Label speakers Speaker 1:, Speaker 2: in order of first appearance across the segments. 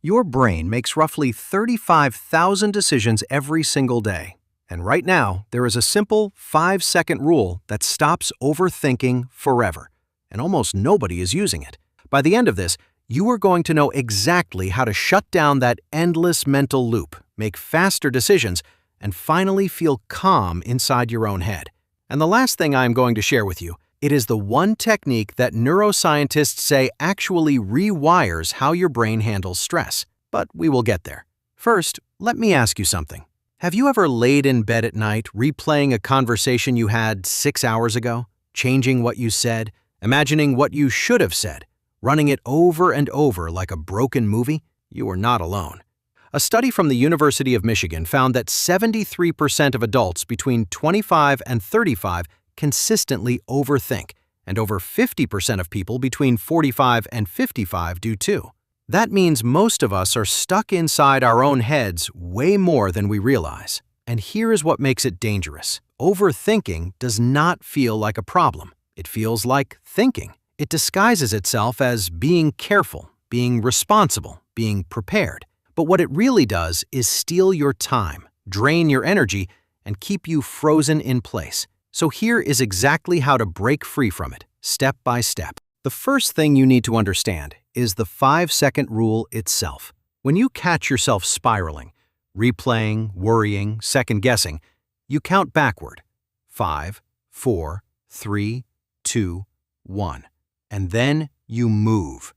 Speaker 1: Your brain makes roughly 35,000 decisions every single day. And right now, there is a simple 5-second rule that stops overthinking forever. And almost nobody is using it. By the end of this, you are going to know exactly how to shut down that endless mental loop, make faster decisions, and finally feel calm inside your own head. And the last thing I am going to share with you, it is the one technique that neuroscientists say actually rewires how your brain handles stress. But we will get there. First, let me ask you something. Have you ever laid in bed at night replaying a conversation you had 6 hours ago, changing what you said, imagining what you should have said, running it over and over like a broken movie? You are not alone. A study from the University of Michigan found that 73% of adults between 25 and 35 consistently overthink, and over 50% of people between 45 and 55 do too. That means most of us are stuck inside our own heads way more than we realize. And here is what makes it dangerous. Overthinking does not feel like a problem. It feels like thinking. It disguises itself as being careful, being responsible, being prepared. But what it really does is steal your time, drain your energy, and keep you frozen in place. So here is exactly how to break free from it, step by step. The first thing you need to understand is the 5-second rule itself. When you catch yourself spiraling, replaying, worrying, second-guessing, you count backward. 5, 4, 3, 2, 1. And then you move.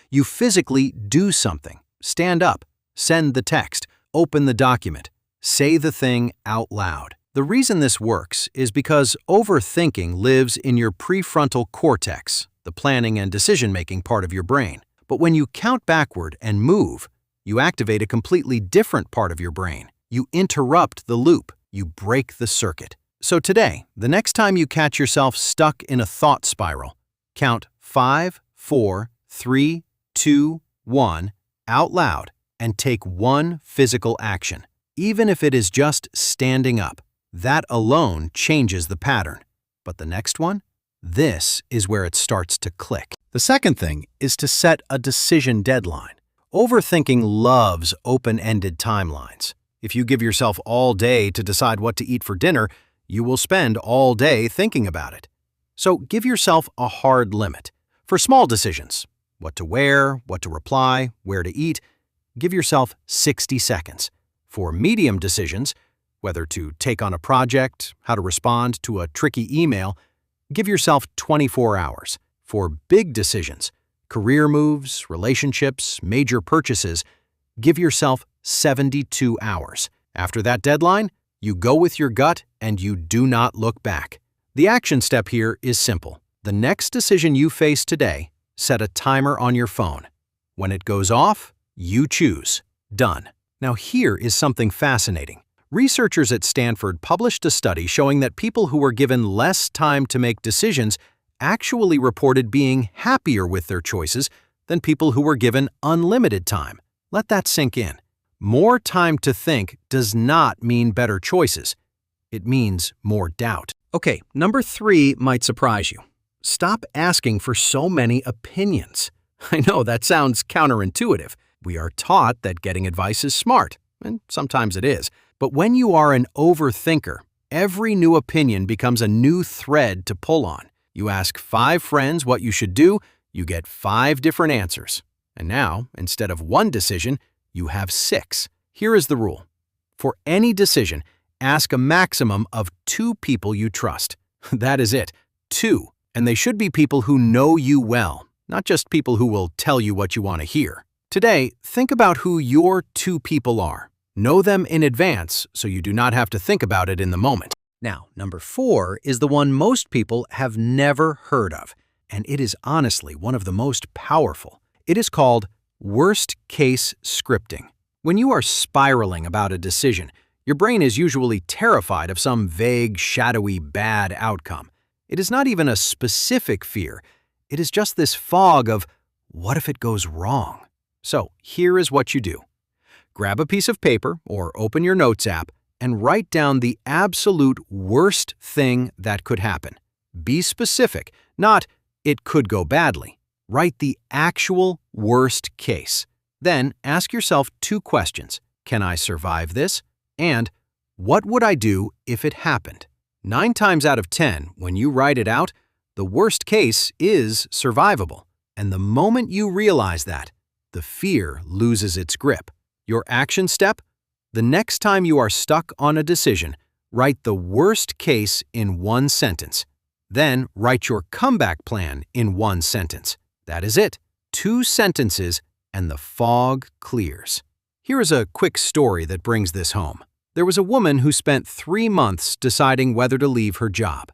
Speaker 1: You physically do something. Stand up, send the text, open the document, say the thing out loud. The reason this works is because overthinking lives in your prefrontal cortex, the planning and decision-making part of your brain. But when you count backward and move, you activate a completely different part of your brain. You interrupt the loop. You break the circuit. So today, the next time you catch yourself stuck in a thought spiral, count 5, 4, 3, 2, 1 out loud and take one physical action, even if it is just standing up. That alone changes the pattern. But the next one? This is where it starts to click. The second thing is to set a decision deadline. Overthinking loves open-ended timelines. If you give yourself all day to decide what to eat for dinner, you will spend all day thinking about it. So give yourself a hard limit. For small decisions, what to wear, what to reply, where to eat, give yourself 60 seconds. For medium decisions, whether to take on a project, how to respond to a tricky email, give yourself 24 hours. For big decisions, career moves, relationships, major purchases, give yourself 72 hours. After that deadline, you go with your gut and you do not look back. The action step here is simple. The next decision you face today, set a timer on your phone. When it goes off, you choose. Done. Now here is something fascinating. Researchers at Stanford published a study showing that people who were given less time to make decisions actually reported being happier with their choices than people who were given unlimited time. Let that sink in. More time to think does not mean better choices. It means more doubt. Okay, number 3 might surprise you. Stop asking for so many opinions. I know that sounds counterintuitive. We are taught that getting advice is smart, and sometimes it is. But when you are an overthinker, every new opinion becomes a new thread to pull on. You ask 5 friends what you should do, you get 5 different answers. And now, instead of one decision, you have 6. Here is the rule. For any decision, ask a maximum of 2 people you trust. That is it, 2. And they should be people who know you well, not just people who will tell you what you want to hear. Today, think about who your 2 people are. Know them in advance so you do not have to think about it in the moment. Now, number 4 is the one most people have never heard of, and it is honestly one of the most powerful. It is called worst-case scripting. When you are spiraling about a decision, your brain is usually terrified of some vague, shadowy, bad outcome. It is not even a specific fear. It is just this fog of, what if it goes wrong? So here is what you do. Grab a piece of paper or open your notes app and write down the absolute worst thing that could happen. Be specific, not, it could go badly. Write the actual worst case. Then ask yourself two questions. Can I survive this? And what would I do if it happened? 9 times out of 10, when you write it out, the worst case is survivable. And the moment you realize that, the fear loses its grip. Your action step? The next time you are stuck on a decision, write the worst case in one sentence. Then write your comeback plan in one sentence. That is it. 2 sentences and the fog clears. Here is a quick story that brings this home. There was a woman who spent 3 months deciding whether to leave her job.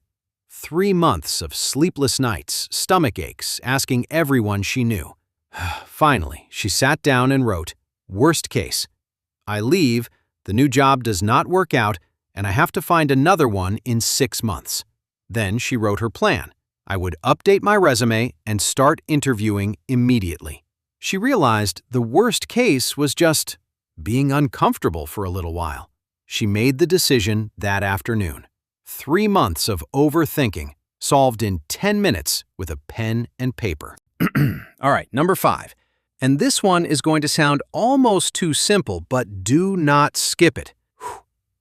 Speaker 1: 3 months of sleepless nights, stomach aches, asking everyone she knew. Finally, she sat down and wrote, "Worst case. I leave, the new job does not work out, and I have to find another one in 6 months." Then she wrote her plan. I would update my resume and start interviewing immediately. She realized the worst case was just being uncomfortable for a little while. She made the decision that afternoon. 3 months of overthinking solved in 10 minutes with a pen and paper. All right, number 5. And this one is going to sound almost too simple, but do not skip it.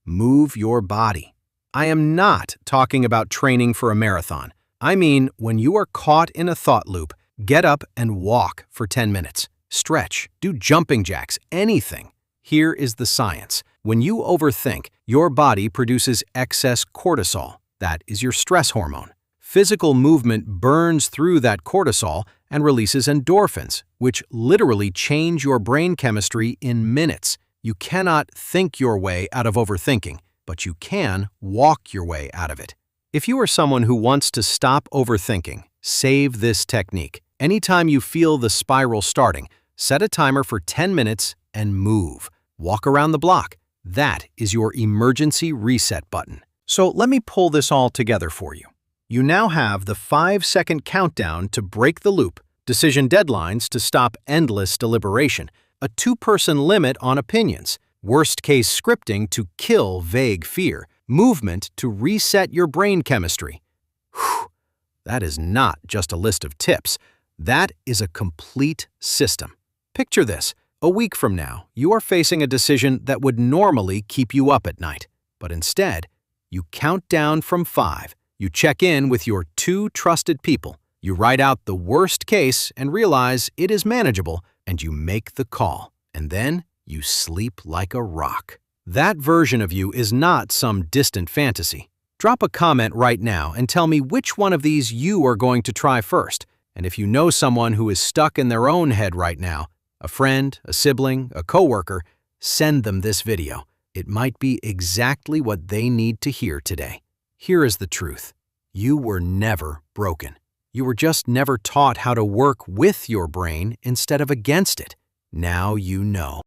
Speaker 1: Move your body. I am not talking about training for a marathon. I mean, when you are caught in a thought loop, get up and walk for 10 minutes. Stretch, do jumping jacks, anything. Here is the science. When you overthink, your body produces excess cortisol. That is your stress hormone. Physical movement burns through that cortisol and releases endorphins, which literally change your brain chemistry in minutes. You cannot think your way out of overthinking, but you can walk your way out of it. If you are someone who wants to stop overthinking, save this technique. Anytime you feel the spiral starting, set a timer for 10 minutes and move. Walk around the block. That is your emergency reset button. So let me pull this all together for you. You now have the 5-second countdown to break the loop, decision deadlines to stop endless deliberation, a 2-person limit on opinions, worst-case scripting to kill vague fear, movement to reset your brain chemistry. Whew, that is not just a list of tips. That is a complete system. Picture this. A week from now, you are facing a decision that would normally keep you up at night. But instead, you count down from 5. You check in with your 2 trusted people. You write out the worst case and realize it is manageable, and you make the call. And then you sleep like a rock. That version of you is not some distant fantasy. Drop a comment right now and tell me which one of these you are going to try first. And if you know someone who is stuck in their own head right now, a friend, a sibling, a coworker, send them this video. It might be exactly what they need to hear today. Here is the truth. You were never broken. You were just never taught how to work with your brain instead of against it. Now you know.